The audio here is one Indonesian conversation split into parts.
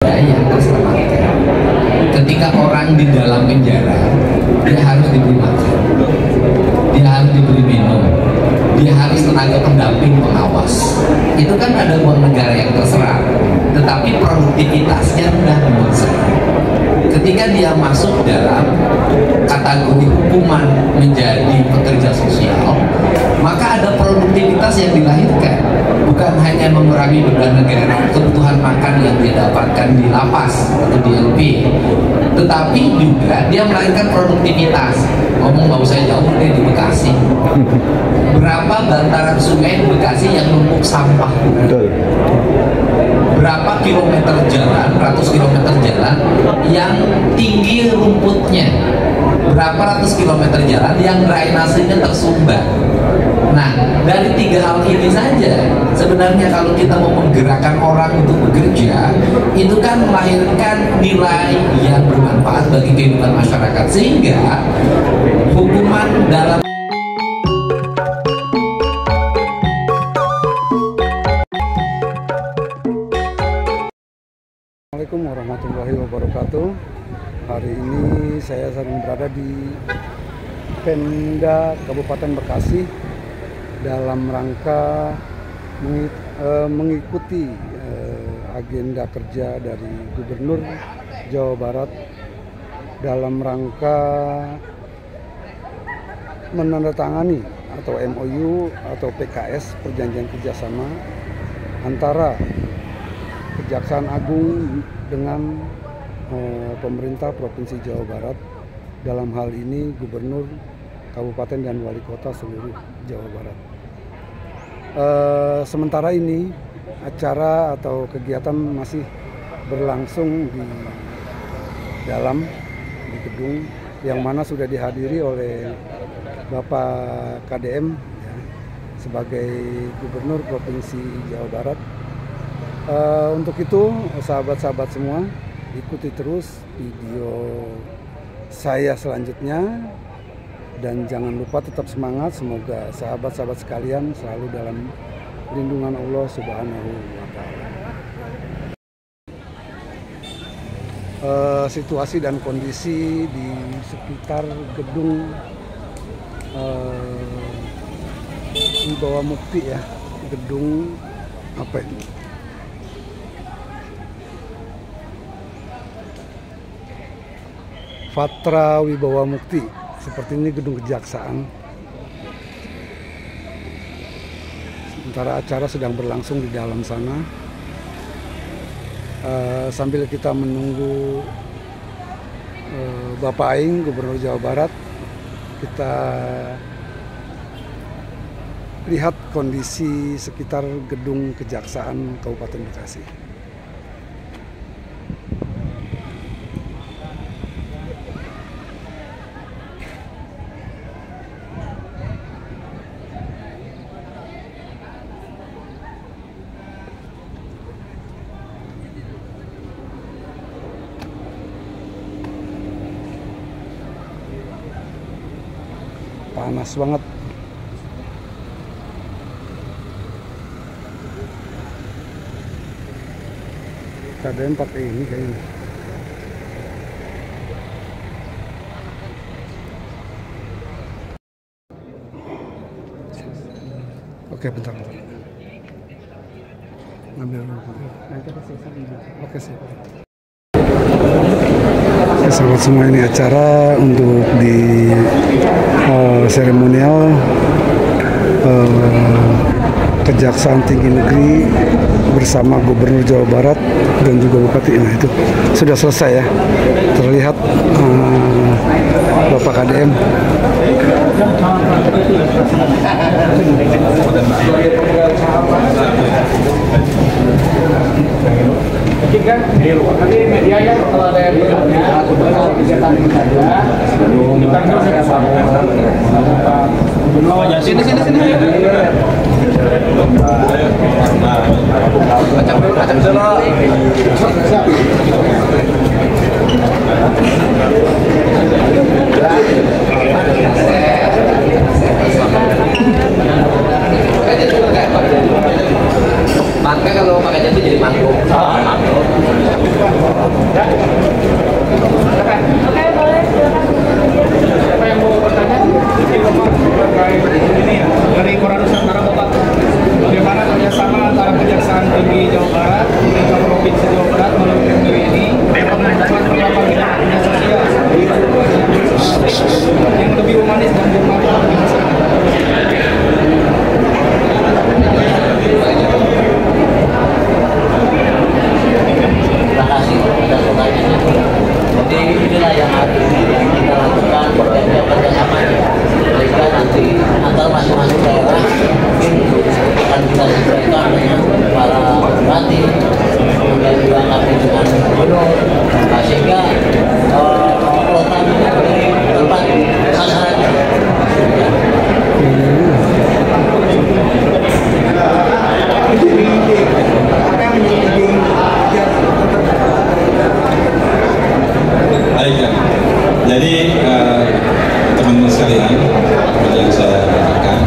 ada yang terselamatkan. Ketika orang di dalam penjara, dia harus diberi makan, dia harus diberi minum, dia harus tenaga pendamping pengawas. Itu kan ada uang negara yang terserah, tetapi produktivitasnya rendah menurut saya. Ketika dia masuk dalam kategori hukuman menjadi pekerja sosial, maka ada produktivitas yang dilahirkan. Bukan hanya mengurangi beban negara, kebutuhan makan yang dia dapatkan di lapas atau di LP, tetapi juga dia melahirkan produktivitas. Ngomong nggak usah jauh deh, di Bekasi. Berapa bantaran sungai di Bekasi yang numpuk sampah? Betul. Berapa kilometer jalan, ratus kilometer jalan yang tinggi rumputnya, berapa ratus kilometer jalan yang drainasenya tersumbat. Nah, dari tiga hal ini saja sebenarnya kalau kita mau menggerakkan orang untuk bekerja, itu kan melahirkan nilai yang bermanfaat bagi kehidupan masyarakat, sehingga hukuman dalam Assalamualaikum warahmatullahi wabarakatuh. Hari ini saya sedang berada di Pemda Kabupaten Bekasi dalam rangka mengikuti agenda kerja dari Gubernur Jawa Barat dalam rangka menandatangani atau MOU atau PKS, perjanjian kerjasama antara Kejaksaan Agung dengan pemerintah Provinsi Jawa Barat, dalam hal ini Gubernur, Kabupaten dan Wali Kota seluruh Jawa Barat. Sementara ini acara atau kegiatan masih berlangsung di dalam di gedung yang mana sudah dihadiri oleh Bapak KDM ya, sebagai Gubernur Provinsi Jawa Barat. Untuk itu sahabat-sahabat semua, ikuti terus video saya selanjutnya dan jangan lupa tetap semangat. Semoga sahabat-sahabat sekalian selalu dalam lindungan Allah Subhanahu wa Ta'ala. Situasi dan kondisi di sekitar gedung Wibawa Mukti ya, gedung apa ini? Patra Wibawa Mukti. Seperti ini gedung kejaksaan. Sementara acara sedang berlangsung di dalam sana. Sambil kita menunggu Bapak Aing, Gubernur Jawa Barat, kita lihat kondisi sekitar gedung kejaksaan Kabupaten Bekasi. Panas banget. Keadaan pakai ini kayaknya. Oke, bentar. Ngambil dulu. Oke, siap. Selamat semua, ini acara untuk di seremonial Kejaksaan Tinggi Negeri bersama Gubernur Jawa Barat dan juga Bupati. Nah, itu sudah selesai ya, terlihat Bapak KDM. Kan di luar nanti media ya, kalau ada yang bertanya kegiatan ini saja kita sini Maka kalau pakai jatuh jadi mangkuk. Ya. Silakan. Oke, boleh. Silakan. Siapa yang mau bertanya? Mungkin Bapak terkait ini ya, dari Koran Nusantara Bapak. Bagaimana kerjasama antara Kejaksaan Tinggi Jawa Barat, pemerintah Provinsi Jawa Barat melalui PMU ini memperlakukan beberapa bidang aktivitas sosial yang lebih humanis dan bermanfaat bagi masyarakat. Terima kasih atas pertanyaannya. Jadi inilah yang hari ini yang kita lakukan kerjasamanya, sehingga nanti antar masing-masing daerah mungkin akan kita sesuaikan dengan para bupati, kemudian juga kami dengan gubernur, sehingga program ini menjadi tempat sasarannya. Baik ya. Jadi teman-teman sekalian, yang saya katakan,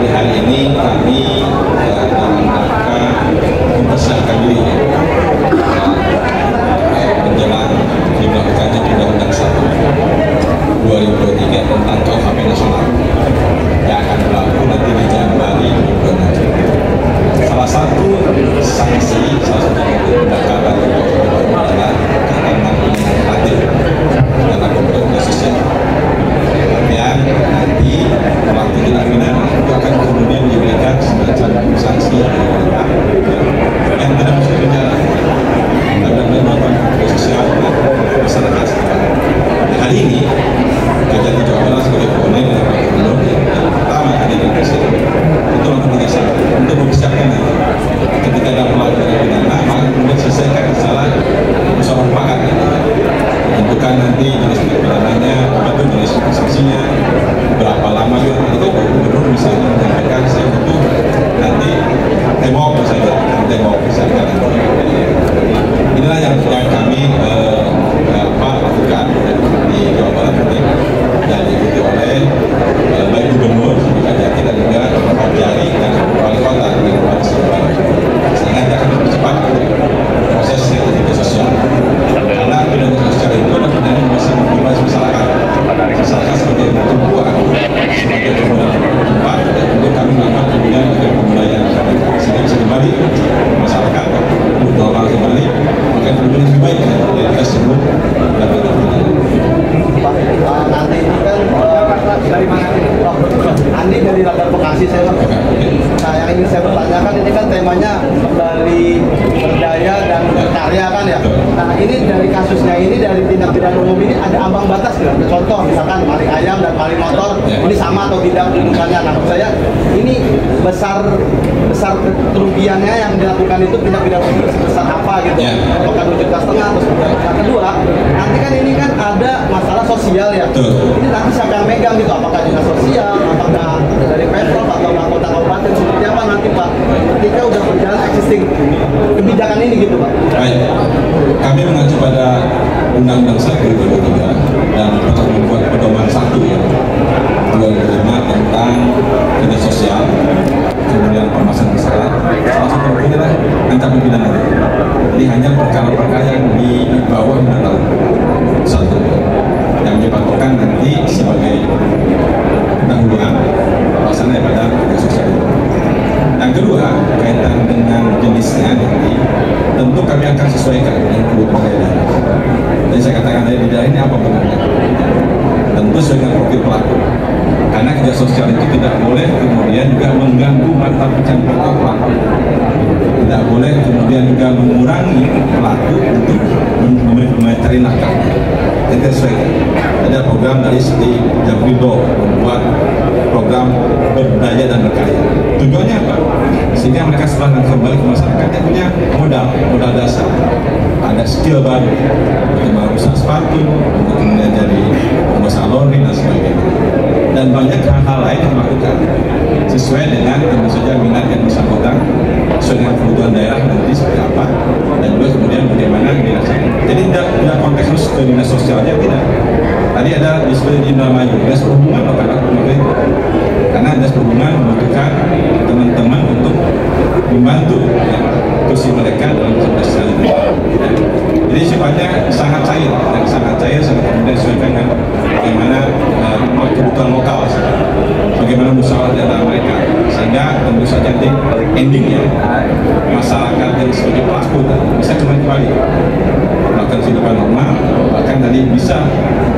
di hari ini kami dalam rangka mempersiapkan diri menjelang dilakukannya Undang-Undang 1 2023 tentang KUHP nasional yang akan berlaku nanti di Januari 2026. Salah satu sanksi, salah satu pendekatan adalah ketenangan administratif dalam pembangunan sosial. Dan nanti pelaku tindak pidana itu akan kemudian diberikan semacam sanksi yang tidak masuk penjara, tapi melakukan sosial masyarakat. Hari ini kita di Jawa Barat sebagai koordinator dan Pak Gubernur yang pertama kali di Indonesia itu lakukan kerjasama untuk mempersiapkan nanti ketika ada pelaku tindak pidana maka kemudian selesaikan secara musyawarah mufakat tentukan nanti jenis pidananya, apa itu jenis sanksinya, berapa lama juga nanti Pak Gubernur misalnya menyampaikan saya butuh nanti tembok misalnya, tembok misalnya. Inilah yang kami lakukan di Jawa Barat ini dan diikuti oleh baik gubernur, Kajati dan juga Pak Jari dan wali kota di Kabupaten Sumbawa, sehingga kita akan mempercepat proses aktivitas sosial. Karena aktivitas sosial itu adalah yang bisa mengubah masyarakat sebagai tumpuan, sebagai tempat untuk kami melakukan kemudian pemberdayaan sehingga bisa kembali masyarakat normal kembali, maka kemudian lebih baik dari kita sebelum dapat Nanti ini kan Dari mana ini? Andi dari Radar Bekasi saya. Nah yang ingin saya bertanyakan ini kan temanya dari berdaya dan berkarya kan ya. Nah ini dari kasusnya ini dari tindak pidana umum ini ada ambang batas nggak? Contoh misalkan maling ayam dan maling motor ini sama atau tidak misalnya. Nah menurut saya ini besar kerugiannya yang dilakukan itu tindak pidana umum sebesar apa gitu? Apakah 2,5 juta atau seperti? Nah kedua nanti kan ini kan ada masalah sosial ya. Ini nanti siapa yang megang gitu? Apakah dinas sosial, apakah dari Pemprov atau anggota kabupaten seperti apa nanti Pak? Ketika udah berjalan existing kebijakan ini gitu Pak. Baik, kami mengacu pada Undang-Undang 1 2023 dan membuat pedoman 1 ya 2005 tentang kerja sosial, kemudian permasalahan masalah. Salah satu adalah ancaman pidana. Jadi hanya perkara-perkara yang di bawah 5 tahun satu yang dipatokan nanti sebagai pendahuluan pelaksanaan pada kerja sosial. Yang kedua, kaitan dengan jenisnya nanti tentu kami akan sesuaikan dengan kebutuhan daerah. Jadi saya katakan dari daerah ini apa benarnya? Tentu sesuai dengan profil pelaku. Karena kerja sosial itu tidak boleh kemudian juga mengganggu mata pencarian pelaku. Tidak boleh kemudian juga mengurangi pelaku untuk mencari nafkah. Itu sesuai. Ada program dari Siti Javido membuat program berdaya dan berkarya. Tujuannya apa? Sehingga mereka setelah kembali ke masyarakat yang punya modal dasar. Ada skill baru untuk merusak sepatu, untuk kemudian jadi pengusaha laundry dan sebagainya. Dan banyak hal-hal lain yang dilakukan sesuai dengan tentu saja minat yang bersangkutan, sesuai dengan kebutuhan daerah nanti seperti apa, dan juga kemudian bagaimana dirasakan. Jadi tidak konteks khusus ke dinas sosialnya tidak. Tadi ada disebut di Indramayu, dinas perhubungan bukan aku karena dinas perhubungan membutuhkan teman-teman untuk membantu ya, kursi mereka dalam kontestasi ini. Jadi sifatnya sangat cair, sangat kemudian sesuai dengan bagaimana kebutuhan lokal, bagaimana musyawarah di antara mereka, sehingga tentu saja nanti endingnya masyarakat yang sebagai pelaku bisa kembali melakukan kehidupan normal, bahkan tadi bisa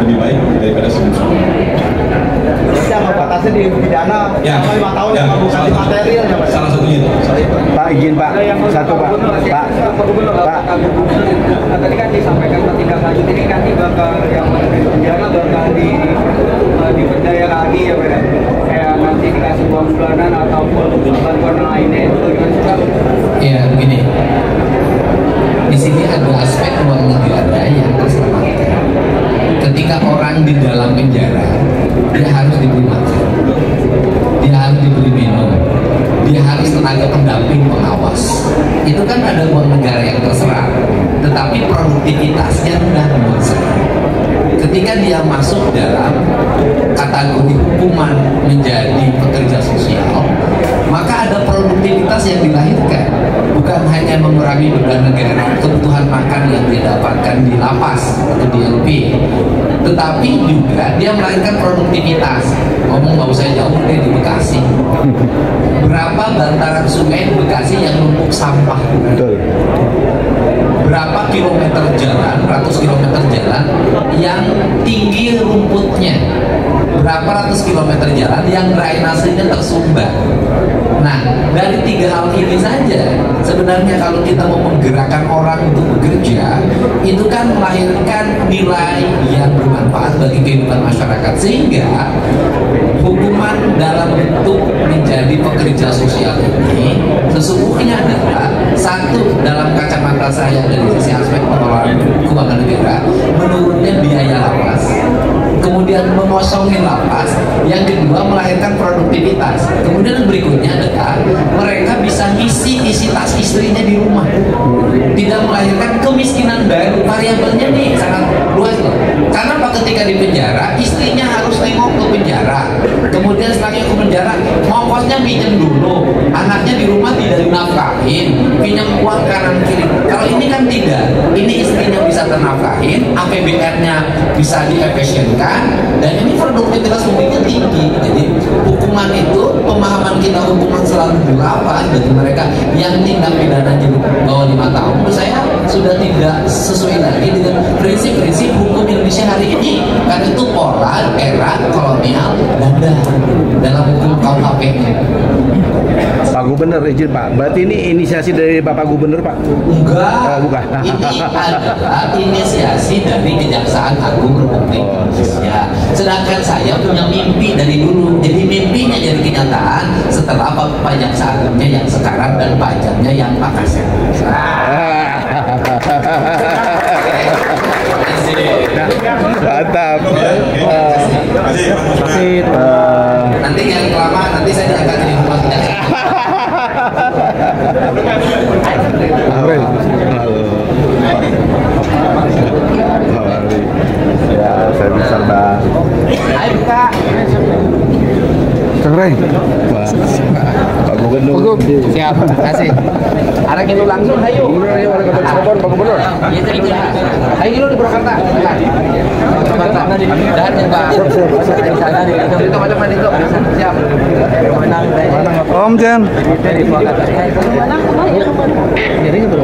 lebih baik daripada sebelumnya. Yang membatasi di pidana Ya, 5 tahun ya, yang bukan di material ya Pak. salah satunya itu. Pak izin Pak, satu Pak, Pak. Tadi kan disampaikan tindak lanjut ini nanti bakal yang mana di penjara bakal diperdaya lagi ya Pak. Kayak nanti dikasih uang bulanan ataupun bantuan lainnya itu gimana sih Pak? Ya begini, di sini ada aspek uang negara yang terselamatkan. Ketika orang di dalam penjara, dia harus diberi makan, dia harus diberi minum, dia harus tenaga pendamping pengawas. Itu kan ada uang negara yang terserap, tetapi produktivitasnya rendah menurut saya. Ketika dia masuk dalam kategori hukuman menjadi pekerja sosial, maka ada produktivitas yang dilahirkan, bukan hanya mengurangi beban negara, kebutuhan makan yang dia dapatkan di lapas atau di LP, tetapi juga dia melahirkan produktivitas. Ngomong nggak usah jauh deh, di Bekasi, berapa bantaran sungai di Bekasi yang numpuk sampah? Betul. Berapa kilometer jalan, ratus kilometer jalan yang tinggi rumputnya, berapa ratus kilometer jalan yang drainasenya tersumbat. Nah, dari 3 hal ini saja sebenarnya kalau kita mau menggerakkan orang untuk bekerja, itu kan melahirkan nilai yang bermanfaat bagi kehidupan masyarakat, sehingga hukuman dalam bentuk menjadi pekerja sosial ini sesungguhnya adalah satu, dalam kacamata saya dari sisi aspek pengelolaan keuangan negara, menurunnya biaya lapas, kemudian mengosongin lapas, yang kedua melahirkan produktivitas, kemudian berikutnya adalah mereka bisa isi tas istrinya di rumah, tidak melahirkan kemiskinan baru. Variabelnya nih sangat luas loh. Karena apa, ketika di penjara istrinya harus nengok ke penjara, kemudian setelahnya ke penjara ongkosnya pinjam dulu, anaknya di rumah tidak dinafkahin, pinjam uang kanan kiri. Kalau ini kan tidak, ini istrinya bisa ternafkahin, APBN-nya bisa diefisienkan, dan ini produktivitas publiknya tinggi. Jadi hukuman itu, pemahaman kita hukuman selalu dilapas bagi mereka yang tindak pidana di bawah 5 tahun, menurut saya sudah tidak sesuai lagi dengan prinsip-prinsip hukum Indonesia hari ini, karena itu pola era kolonial Belanda dalam hukum KUHP-nya. Pak Gubernur izin Pak, berarti ini inisiasi dari Bapak Gubernur Pak? Enggak, bukan. Ini adalah inisiasi dari Kejaksaan Agung Republik Indonesia. Sedangkan saya punya mimpi dari dulu, jadi mimpinya jadi kenyataan setelah Pak Jaksa Agungnya yang sekarang dan pajaknya yang Pak Kasih. Mantap. Nanti yang lama nanti saya diangkat jadi rumah kejaksaan. Ya, saya bisa Mbak. Ayo Kak. Kang Ray. Pak Gubernur. Siap, terima kasih. Arah itu langsung, ayo. Pak Gubernur. Iya, itu lah. Ayo dulu di Purwakarta. Purwakarta. Dan yang Pak. Itu teman-teman itu. Siap. Om Jen. Dari Purwakarta. Jadi itu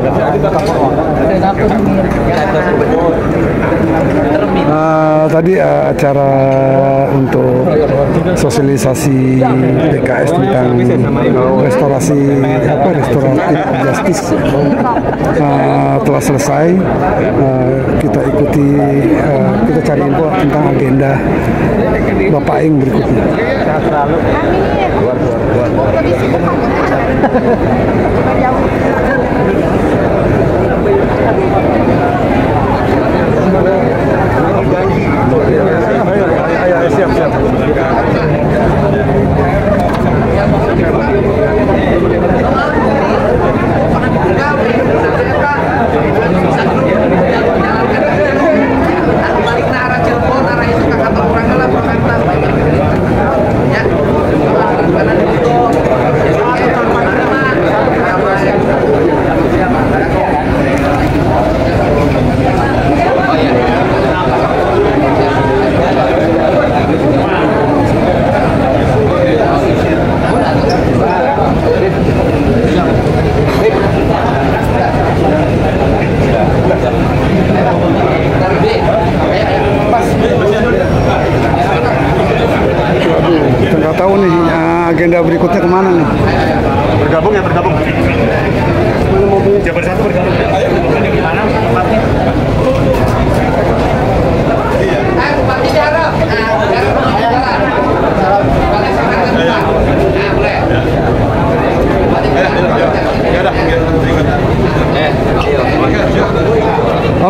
Tadi acara untuk sosialisasi PKS tentang restoratif justice telah selesai. Kita ikuti, kita cari info tentang agenda Bapak Ing berikutnya. Siap.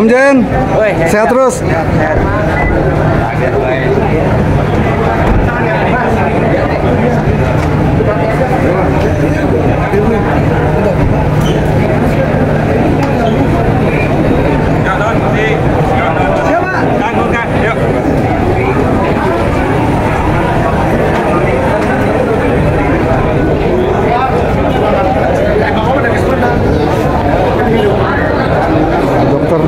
Om Jen, sehat terus. Dokter.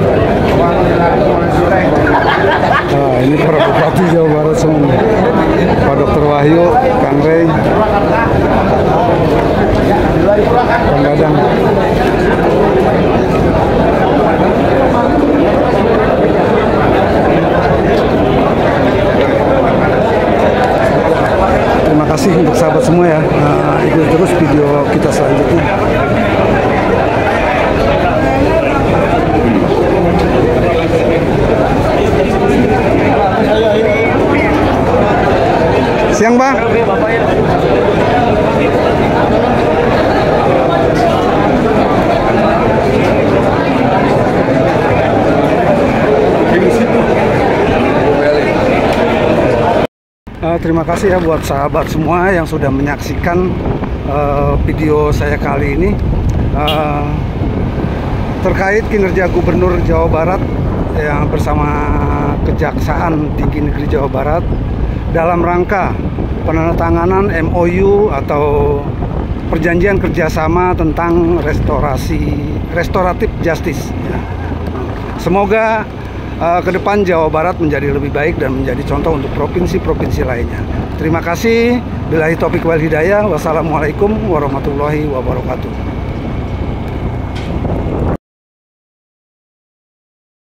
Nah, ini para bupati Jawa Barat semua. Pak Dokter Wahyu, Kang Rey, Kang Gadang. Terima kasih untuk sahabat semua ya. Ikuti terus video kita selanjutnya. Siang, Bang. Terima kasih ya buat sahabat semua yang sudah menyaksikan video saya kali ini terkait kinerja Gubernur Jawa Barat yang bersama Kejaksaan Tinggi Negeri Jawa Barat dalam rangka penandatanganan MOU atau perjanjian kerjasama tentang restoratif justice. Semoga ke depan Jawa Barat menjadi lebih baik dan menjadi contoh untuk provinsi-provinsi lainnya. Terima kasih. Billahi taufiq wal hidayah. Wassalamualaikum warahmatullahi wabarakatuh.